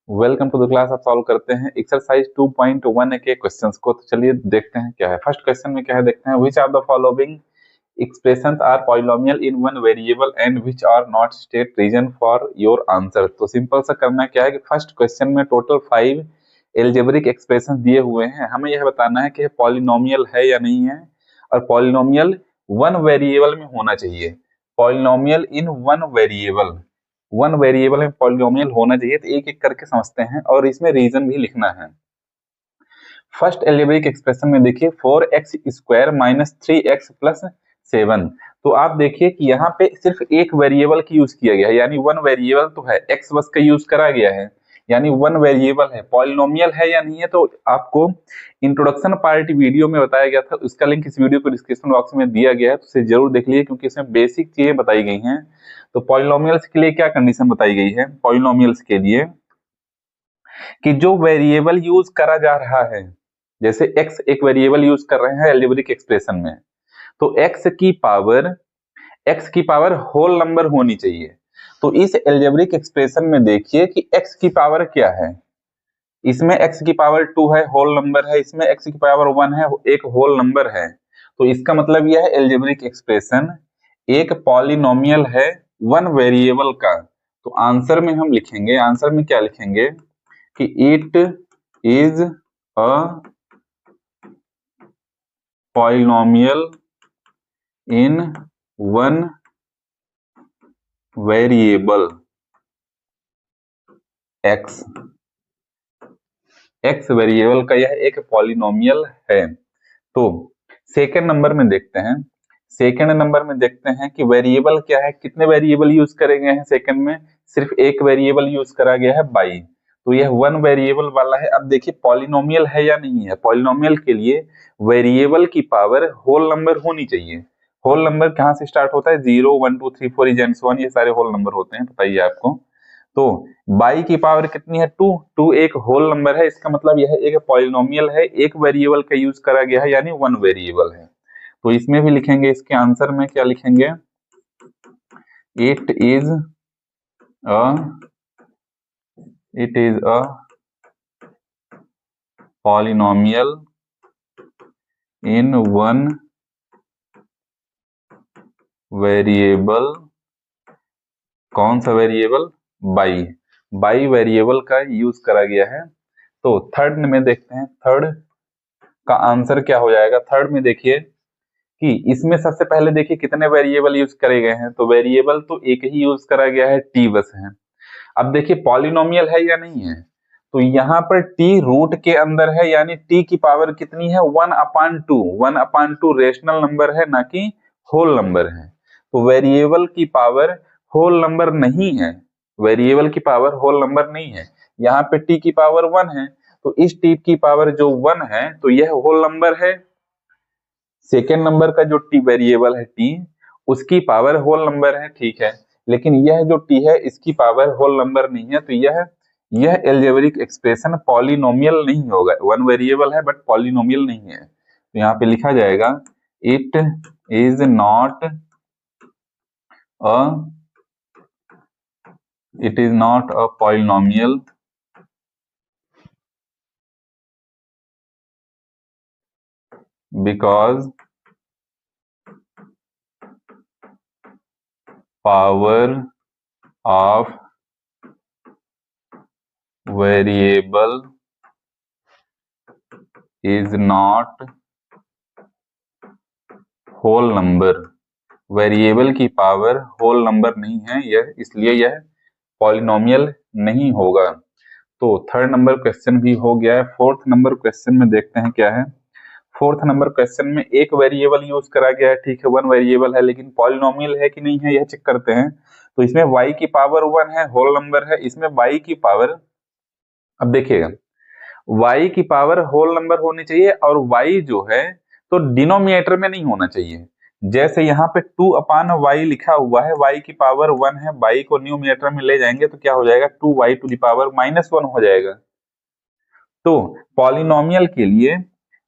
Welcome to the class. आप solve करते हैं एक्सरसाइज 2.1 के क्वेश्चंस को। तो चलिए देखते हैं क्या है। फर्स्ट क्वेश्चन में क्या है देखते हैं। Which are the following expressions are polynomial in one variable and which are not, state reason for your answer. तो सिंपल सा करना क्या है कि फर्स्ट क्वेश्चन में टोटल 5 एल्जेब्रिक एक्सप्रेशन दिए हुए हैं। हमें यह बताना है कि पॉलिनोमियल है या नहीं है, और पॉलिनोमियल वन वेरिएबल में होना चाहिए। पॉलिनोमियल इन वन वेरिएबल में पॉलिनोमियल होना चाहिए। तो एक एक करके समझते हैं और इसमें रीजन भी लिखना है। फर्स्ट एल्जेब्रिक एक्सप्रेशन में देखिए 4x² माइनस 3x प्लस 7। तो आप देखिए कि यहाँ पे सिर्फ एक वेरिएबल की यूज किया गया है, यानी वन वेरिएबल तो है, x बस का यूज करा गया है, यानी वन वेरिएबल है। पॉलिनोमियल है या नहीं है तो आपको इंट्रोडक्शन पार्ट वीडियो में बताया गया था, उसका लिंक इस वीडियो को डिस्क्रिप्शन बॉक्स में दिया गया है, तो उसे जरूर देख लीजिए क्योंकि इसमें बेसिक चीजें बताई गई हैं। तो पॉलिनोमियल्स के लिए क्या कंडीशन बताई गई है? पॉलिनोमियल्स के लिए कि जो वेरिएबल यूज करा जा रहा है, जैसे x एक वेरिएबल यूज कर रहे हैं एल्जेब्रिक एक्सप्रेशन में, तो x की पावर होल नंबर होनी चाहिए। तो इस एल्जेब्रिक एक्सप्रेशन में देखिए कि x की पावर क्या है। इसमें x की पावर 2 है, होल नंबर है। इसमें x की पावर 1 है, एक होल नंबर है। तो इसका मतलब यह है एल्जेब्रिक एक्सप्रेशन एक पॉलिनोमियल है वन वेरिएबल का। तो आंसर में हम लिखेंगे, आंसर में क्या लिखेंगे कि it is a polynomial in one variable x। x variable का यह एक पॉलिनोमियल है। तो सेकंड नंबर में देखते हैं। सेकंड नंबर में देखते हैं कि वेरिएबल क्या है, कितने वेरिएबल यूज करे गए हैं। सेकंड में सिर्फ एक वेरिएबल यूज करा गया है बाई, तो यह वन वेरिएबल वाला है। अब देखिए पॉलिनोमियल है या नहीं है। पॉलिनोमियल के लिए वेरिएबल की पावर होल नंबर होनी चाहिए। होल नंबर कहाँ से स्टार्ट होता है? 0 1 2 3 4 एंड सो ऑन, ये सारे होल नंबर होते हैं, बताइए आपको। तो बाई की पावर कितनी है? 2 एक होल नंबर है। इसका मतलब यह एक पॉलिनोमियल है, एक वेरिएबल का यूज करा गया है, यानी वन वेरिएबल है। तो इसमें भी लिखेंगे, इसके आंसर में क्या लिखेंगे? It is a polynomial in one variable. कौन सा वेरिएबल? बाई वेरिएबल का यूज करा गया है। तो थर्ड में देखते हैं, थर्ड का आंसर क्या हो जाएगा। थर्ड में देखिए कि इसमें सबसे पहले देखिए कितने वेरिएबल यूज करे गए हैं। तो वेरिएबल तो एक ही यूज करा गया है, टी बस है। अब देखिए पॉलिनोमियल है या नहीं है। तो यहाँ पर टी रूट के अंदर है, यानी टी की पावर कितनी है? 1/2। 1/2 रेशनल नंबर है, ना कि होल नंबर है। तो वेरिएबल की पावर होल नंबर नहीं है, वेरिएबल की पावर होल नंबर नहीं है। यहाँ पे टी की पावर 1 है, तो इस टी की पावर जो 1 है तो यह होल नंबर है। सेकेंड नंबर का जो टी वेरिएबल है टी, उसकी पावर होल नंबर है, ठीक है। लेकिन यह जो टी है इसकी पावर होल नंबर नहीं है। तो यह एल्जेब्रिक एक्सप्रेशन पॉलिनोमियल नहीं होगा। वन वेरिएबल है बट पॉलिनोमियल नहीं है। तो यहाँ पे लिखा जाएगा it is not a polynomial because power of variable is not whole number। Variable की पावर होल नंबर नहीं है यह, इसलिए यह पॉलिनोमियल नहीं होगा। तो थर्ड नंबर क्वेश्चन भी हो गया है। फोर्थ नंबर क्वेश्चन में देखते हैं क्या है। फोर्थ नंबर क्वेश्चन में एक वेरिएबल यूज करा गया है, ठीक है, वन वेरिएबल है, लेकिन पॉलिनोमियल है कि नहीं है यह चेक करते हैं। तो इसमें y की पावर 1 है, होल नंबर है। इसमें y की पावर, अब देखिएगा y की पावर होल नंबर होनी चाहिए, और y जो है तो डिनोमिनेटर में नहीं होना चाहिए। जैसे यहाँ पे 2/y लिखा हुआ है, y की पावर 1 है, y को न्यूमिनेटर में ले जाएंगे तो क्या हो जाएगा? 2y टू द पावर -1 हो जाएगा। तो पॉलिनोमियल के लिए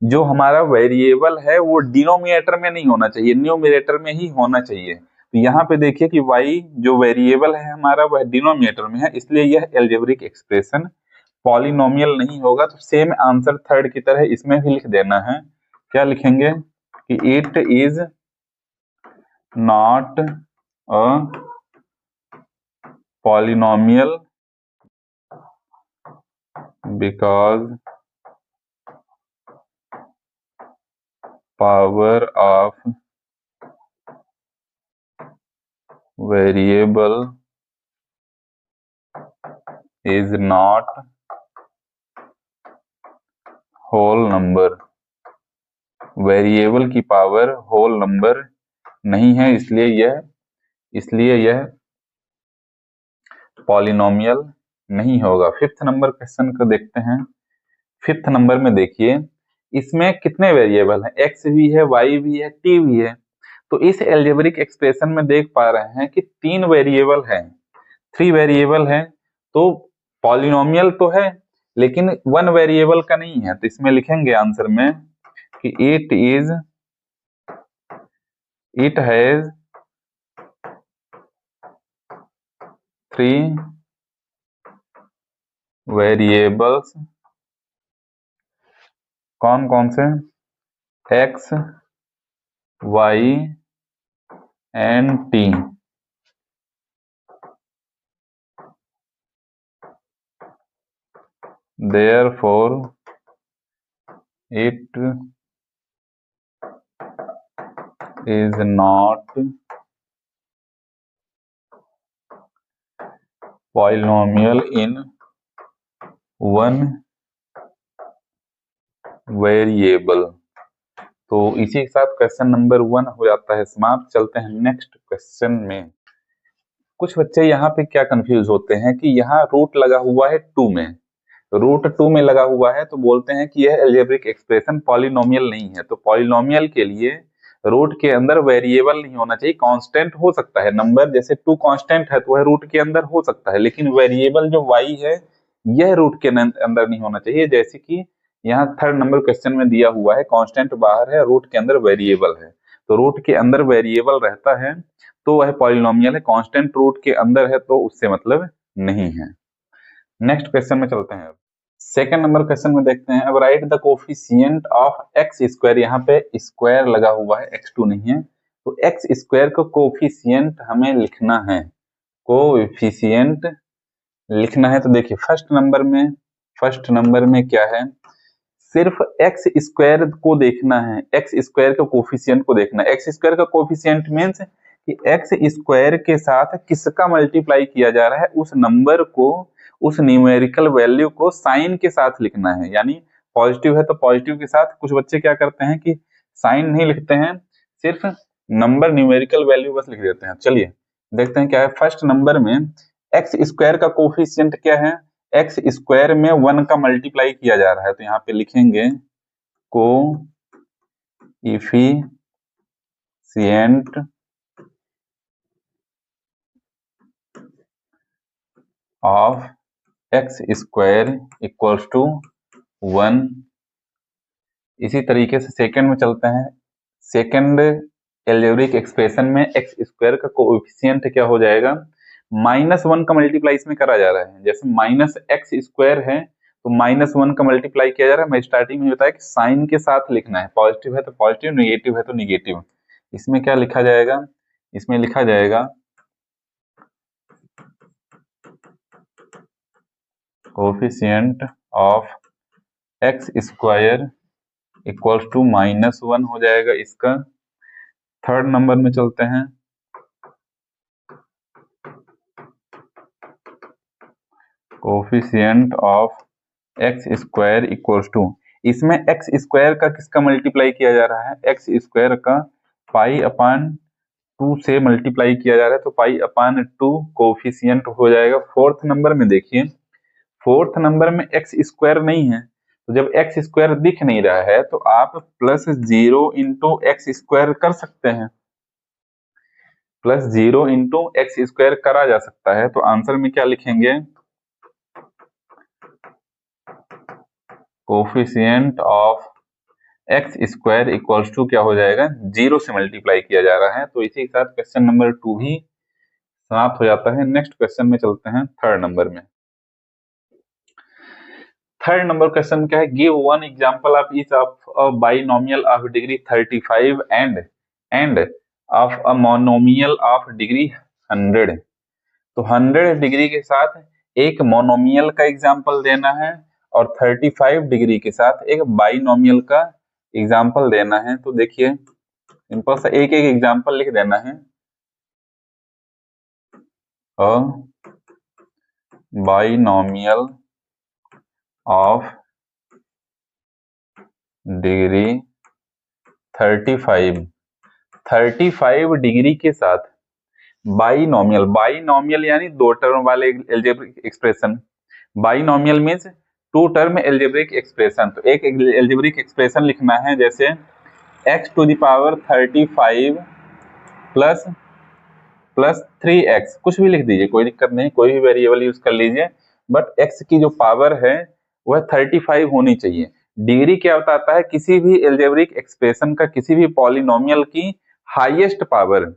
जो हमारा वेरिएबल है वो डिनोमिनेटर में नहीं होना चाहिए, न्यूमिनेटर में ही होना चाहिए। तो यहाँ पे देखिए कि y जो वेरिएबल है हमारा वह डिनोमिनेटर में है, इसलिए यह एल्जेब्रिक एक्सप्रेशन पॉलिनोमियल नहीं होगा तो सेम आंसर थर्ड की तरह इसमें भी लिख देना है। क्या लिखेंगे कि it is not a polynomial because power of variable is not whole number. Variable की पावर होल नंबर नहीं है, इसलिए यह पॉलिनोमियल नहीं होगा। फिफ्थ नंबर क्वेश्चन को देखते हैं। फिफ्थ नंबर में देखिए, इसमें कितने वेरिएबल हैं, एक्स भी है, वाई भी है, टी भी है। तो इस एल्जेब्रिक एक्सप्रेशन में देख पा रहे हैं कि 3 वेरिएबल हैं, 3 वेरिएबल है। तो पॉलिनोमियल तो है लेकिन 1 वेरिएबल का नहीं है। तो इसमें लिखेंगे आंसर में कि इट हैज 3 वेरिएबल्स। कौन कौन से? X, Y and T. Therefore, it is not polynomial in one variable। तो इसी के साथ क्वेश्चन नंबर 1 हो जाता है समाप्त। चलते हैं नेक्स्ट क्वेश्चन में। कुछ बच्चे यहाँ पे क्या कंफ्यूज होते हैं कि यहाँ रूट लगा हुआ है 2 में, रूट 2 में लगा हुआ है तो बोलते हैं कि यह एल्जेब्रिक एक्सप्रेशन पॉलिनोमियल नहीं है। तो पॉलिनोमियल के लिए रूट के अंदर वेरिएबल नहीं होना चाहिए, कांस्टेंट हो सकता है नंबर, जैसे 2 कांस्टेंट है तो वह रूट के अंदर हो सकता है, लेकिन वेरिएबल जो y है यह रूट के अंदर नहीं होना चाहिए। जैसे कि यहाँ थर्ड नंबर क्वेश्चन में दिया हुआ है, कांस्टेंट बाहर है, रूट के अंदर वेरिएबल है। तो रूट के अंदर वेरिएबल रहता है तो वह पॉलिनोमियल है, कांस्टेंट रूट के अंदर है तो उससे मतलब नहीं है। नेक्स्ट क्वेश्चन में चलते हैं। सेकंड नंबर क्वेश्चन में देखते हैं, अब right the coefficient of X square. यहाँ पे स्क्वायर लगा हुआ है, x2 नहीं है, तो एक्स स्क्वायर को कोफिशिएंट हमें लिखना है, कोफिशिएंट लिखना है। तो देखिए फर्स्ट नंबर में क्या है, सिर्फ एक्स स्क्वायर को देखना है, एक्स स्क्वायर का कोफिशिएंट को देखना है। एक्स स्क्वायर का कोफिशिएंट मीन्स कि एक्स स्क्वायर के साथ किसका मल्टीप्लाई किया जा रहा है, उस नंबर को, उस न्यूमेरिकल वैल्यू को साइन के साथ लिखना है। यानी पॉजिटिव है तो पॉजिटिव के साथ। कुछ बच्चे क्या करते हैं कि साइन नहीं लिखते हैं, सिर्फ नंबर न्यूमेरिकल वैल्यू बस लिख देते हैं। चलिए देखते हैं क्या है। फर्स्ट नंबर में एक्स स्क्वायर का कोफिशिएंट क्या है, एक्स स्क्वायर में 1 का मल्टीप्लाई किया जा रहा है, तो यहाँ पे लिखेंगे coefficient of X square equals to 1। इसी तरीके से सेकंड में चलते हैं। सेकंड एल्जेब्रिक एक्सप्रेशन में एक्स स्क्वायर का कोएफिशिएंट क्या हो जाएगा, -1 का मल्टीप्लाई इसमें करा जा रहा है। जैसे माइनस एक्स स्क्वायर है तो -1 का मल्टीप्लाई किया जा रहा है। मैं स्टार्टिंग में बताया कि साइन के साथ लिखना है, पॉजिटिव है तो पॉजिटिव, निगेटिव है तो निगेटिव। इसमें क्या लिखा जाएगा, इसमें लिखा जाएगा coefficient of X square equals to -1 हो जाएगा इसका। थर्ड नंबर में चलते हैं। Coefficient of X square equals to, इसमें एक्स स्क्वायर का किसका मल्टीप्लाई किया जा रहा है, एक्स स्क्वायर का π/2 से मल्टीप्लाई किया जा रहा है, तो π/2 कोफिशिएंट हो जाएगा। फोर्थ नंबर में देखिए, फोर्थ नंबर में एक्स स्क्वायर नहीं है, तो जब एक्स स्क्वायर दिख नहीं रहा है तो आप +0 इंटू एक्स स्क्वायर कर सकते हैं, +0 इंटू एक्स स्क्वायर करा जा सकता है। तो आंसर में क्या लिखेंगे, coefficient of X square equals to क्या हो जाएगा, 0 से मल्टीप्लाई किया जा रहा है। तो इसी के साथ क्वेश्चन नंबर 2 भी समाप्त हो जाता है। नेक्स्ट क्वेश्चन में चलते हैं थर्ड नंबर में। थर्ड नंबर क्वेश्चन क्या है, give one example of each of a binomial of degree 35 end of a monomial of degree 100। तो 100 डिग्री के साथ एक मोनोमियल का एग्जांपल देना है और 35 डिग्री के साथ एक बाइनोमियल का एग्जांपल देना है। तो देखिए सिंपल सा एक एक एग्जांपल लिख देना है। A binomial of degree 35 degree के साथ बाइनोमियल यानी दो टर्म वाले algebraic expression. Binomial means two term algebraic expression. तो एक एल्जेब्रिक एक्सप्रेशन लिखना है, जैसे x to the power 35 plus 3x, कुछ भी लिख दीजिए, कोई दिक्कत नहीं, कोई भी वेरिएबल यूज कर लीजिए, बट x की जो पावर है वह 35 होनी चाहिए। डिग्री क्या बताता है, किसी भी एल्जेब्रिक एक्सप्रेशन का, किसी भी पॉलिनोमियल की हाईएस्ट पावर,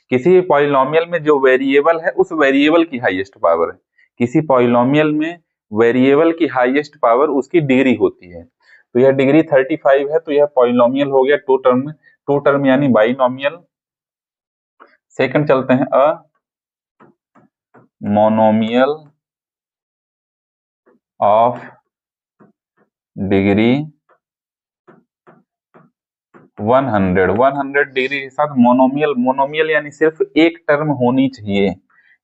किसी भी पॉलिनोमियल में जो वेरिएबल है उस वेरिएबल की हाईएस्ट पावर है। किसी पॉलिनोमियल में वेरिएबल की हाईएस्ट पावर उसकी डिग्री होती है। तो यह डिग्री 35 है, तो यह पॉलिनोमियल हो गया टू टर्म यानी बाइनोमियल। सेकंड चलते हैं, अ मोनोमियल ऑफ डिग्री 100 डिग्री के साथ मोनोमियल यानी सिर्फ एक टर्म होनी चाहिए,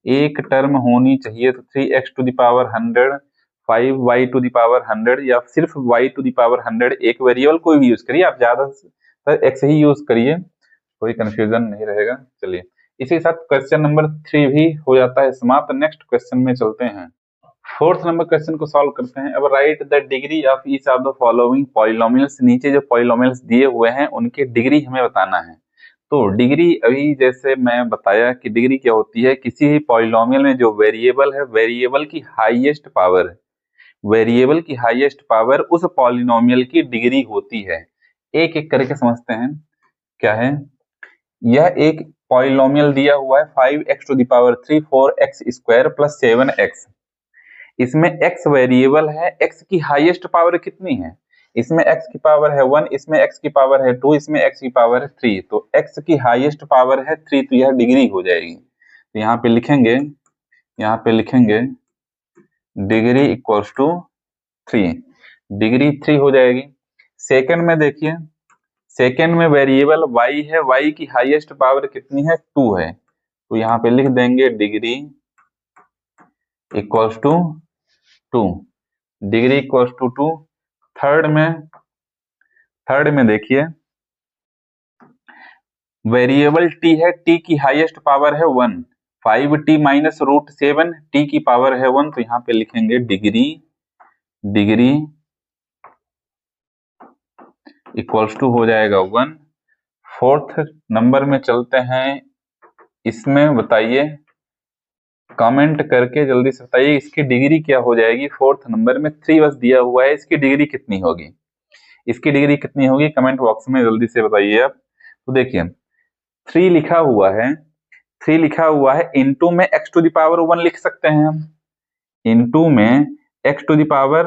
एक टर्म होनी चाहिए। तो 3x to the power 100, 5y to the power 100 या सिर्फ y टू द पावर 100, एक वेरिएबल कोई भी यूज करिए, आप ज्यादातर x ही यूज करिए, कोई कंफ्यूजन नहीं रहेगा। चलिए इसी के साथ क्वेश्चन नंबर 3 भी हो जाता है समाप्त। नेक्स्ट क्वेश्चन में चलते हैं। फोर्थ नंबर क्वेश्चन को सॉल्व करते हैं। अब right the degree of each of the following polynomials. नीचे जो पॉलिनोमियल्स दिए हुए हैं उनके डिग्री हमें बताना है। तो डिग्री अभी जैसे मैं बताया कि डिग्री क्या होती है, किसी भी पॉलिनोमियल में जो वेरिएबल है, वेरिएबल की हाईएस्ट पावर, वेरिएबल की हाईएस्ट पावर उस पॉलिनोमियल की डिग्री होती है। एक एक करके समझते हैं क्या है। यह एक पॉलिनोमियल दिया हुआ है 5x to the power 3 4x square plus 7x। इसमें x वेरिएबल है, x की हाईएस्ट पावर कितनी है, इसमें x की पावर है 1, इसमें x की पावर है 2, इसमें x की पावर है 3। तो x की हाईएस्ट पावर है 3, तो यह डिग्री हो जाएगी। तो यहाँ पे लिखेंगे डिग्री इक्वल्स टू 3, डिग्री 3 हो जाएगी। सेकंड में देखिए, सेकंड में वेरिएबल y है, y की हाईएस्ट पावर कितनी है, 2 है, तो यहाँ पे लिख देंगे degree equals to 2, degree equals to 2। Third में देखिए वेरिएबल t है, t की हाईएस्ट पावर है 1, 5t माइनस रूट 7, t की पावर है 1, तो यहाँ पे लिखेंगे डिग्री इक्वल्स टू हो जाएगा 1। फोर्थ नंबर में चलते हैं। इसमें बताइए, कमेंट करके जल्दी से बताइए इसकी डिग्री क्या हो जाएगी। फोर्थ नंबर में 3 बस दिया हुआ है, इसकी डिग्री कितनी होगी, इसकी डिग्री कितनी होगी, कमेंट बॉक्स में जल्दी से बताइए आप। तो देखिए 3 लिखा हुआ है, इनटू में x टू द पावर 1 लिख सकते हैं हम, इनटू में x टू द पावर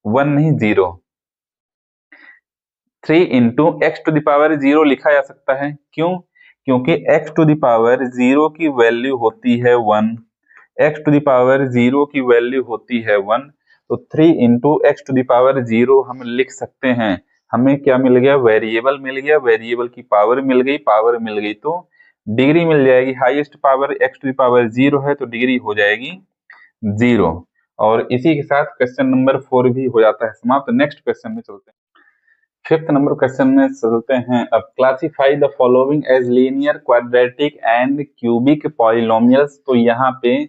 1 नहीं 0, 3 into x to the power 0 लिखा जा सकता है। क्यों, क्योंकि x टू द पावर 0 की वैल्यू होती है 1, x टू द पावर 0 की वैल्यू होती है 1, तो 3 into X to the power 0 हम लिख सकते हैं। हमें क्या मिल गया, वेरिएबल मिल गया, वेरिएबल की पावर मिल गई, तो डिग्री मिल जाएगी। Highest power x to the power 0 है, तो डिग्री हो जाएगी 0। और इसी के साथ क्वेश्चन नंबर 4 भी हो जाता है समाप्त। नेक्स्ट क्वेश्चन में चलते हैं। फिफ्थ नंबर क्वेश्चन में चलते हैं। अब classify the following as linear, quadratic and cubic polynomials. तो यहाँ पे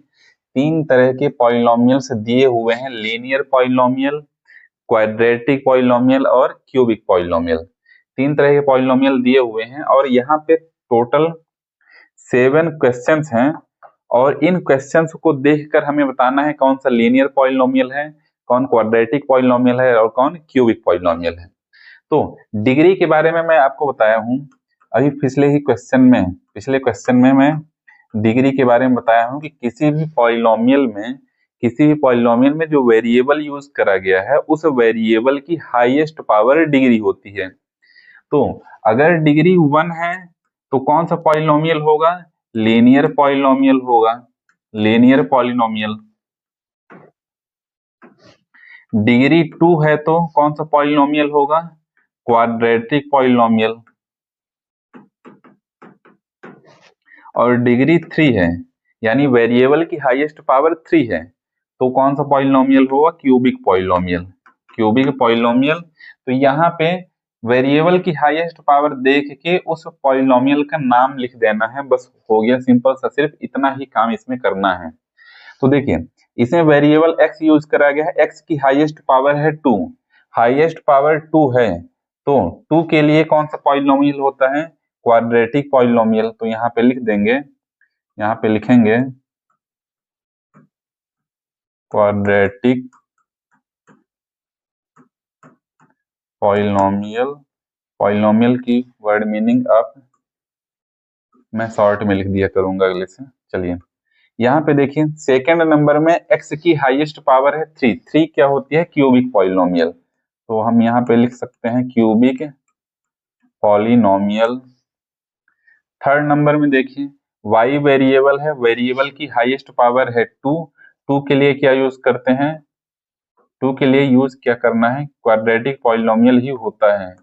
3 तरह के पॉलिनोमियल्स दिए हुए हैं, लीनियर पॉलिनोमियल, क्वाड्रेटिक पॉलिनोमियल और क्यूबिक पॉलिनोमियल। 3 तरह के पॉलिनोमियल दिए हुए हैं और यहाँ पे टोटल 7 क्वेश्चंस हैं, और इन क्वेश्चंस को देखकर हमें बताना है कौन सा लीनियर पॉलिनोमियल है, कौन क्वाड्रेटिक पॉलिनोमियल है और कौन क्यूबिक पॉलिनोमियल है। तो डिग्री के बारे में मैं आपको बताया हूं अभी पिछले क्वेश्चन में मैं डिग्री के बारे में बताया हूं कि किसी भी पॉलिनोमियल में किसी भी पॉलिनोमियल में जो वेरिएबल यूज करा गया है उस वेरिएबल की हाईएस्ट पावर डिग्री होती है। तो अगर डिग्री 1 है तो कौन सा पॉलिनोमियल होगा? लीनियर पॉलिनोमियल होगा, लीनियर पॉलिनोमियल। डिग्री 2 है तो कौन सा पॉलिनोमियल होगा? Quadratic polynomial. और डिग्री 3 है यानी वेरिएबल की हाईएस्ट पावर 3 है तो कौन सा पॉलिनोमियल होगा? Cubic polynomial, cubic polynomial. तो यहाँ पे वेरिएबल की हाईएस्ट पावर देख के उस पॉलिनोमियल का नाम लिख देना है, बस हो गया, सिंपल सा, सिर्फ इतना ही काम इसमें करना है। तो देखिए इसमें वेरिएबल x यूज करा गया है, x की हाईएस्ट पावर है 2, हाईएस्ट पावर 2 है तो 2 के लिए कौन सा पॉलिनोमियल होता है? Quadratic polynomial. तो यहाँ पे लिख देंगे, यहाँ पे लिखेंगे क्वाड्रेटिक पॉलिनोमियल। पॉलिनोमियल की वर्ड मीनिंग आप मैं शॉर्ट में लिख दिया करूंगा अगले से। चलिए यहाँ पे देखिए सेकंड नंबर में x की हाईएस्ट पावर है 3, 3 क्या होती है? Cubic polynomial. तो हम यहाँ पे लिख सकते हैं क्यूबिक पॉलिनोमियल। थर्ड नंबर में देखिए y वेरिएबल है, वेरिएबल की हाईएस्ट पावर है 2, 2 के लिए क्या यूज करते हैं? 2 के लिए यूज क्या करना है? क्वाड्रेटिक पॉलिनोमियल ही होता है,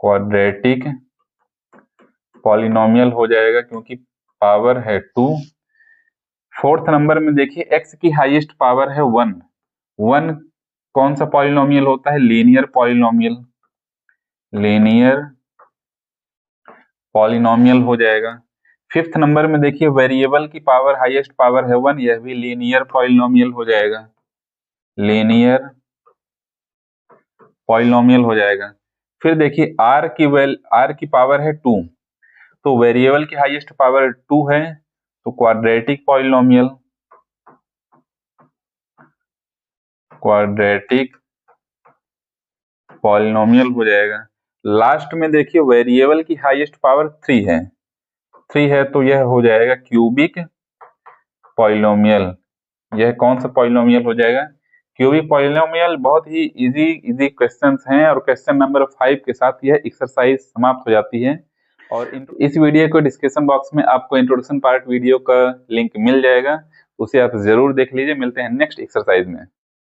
क्वाड्रेटिक पॉलिनोमियल हो जाएगा क्योंकि पावर है 2। फोर्थ नंबर में देखिए x की हाईएस्ट पावर है 1, 1 कौन सा पॉलिनोमियल होता है? लीनियर पॉलिनोमियल, लीनियर पॉलिनोमियल हो जाएगा। फिफ्थ नंबर में देखिए वेरिएबल की पावर हाईएस्ट पावर है 1, यह भी लीनियर पॉलिनोमियल हो जाएगा, लीनियर पॉलिनोमियल हो जाएगा। फिर देखिए r की पावर है 2 तो वेरिएबल की हाईएस्ट पावर 2 है तो क्वाड्रेटिक पॉलिनोमियल, क्वाड्रेटिक पॉलिनोमियल हो जाएगा। लास्ट में देखिए वेरिएबल की हाईएस्ट पावर 3 है, 3 है तो यह हो जाएगा क्यूबिक पॉलिनोमियल। यह कौन सा पॉलिनोमियल हो जाएगा? Cubic polynomial. बहुत ही इजी क्वेश्चंस हैं और क्वेश्चन नंबर 5 के साथ यह एक्सरसाइज समाप्त हो जाती है। और इस वीडियो को डिस्क्रिप्शन बॉक्स में आपको इंट्रोडक्शन पार्ट वीडियो का लिंक मिल जाएगा, उसे आप जरूर देख लीजिए। मिलते हैं नेक्स्ट एक्सरसाइज में।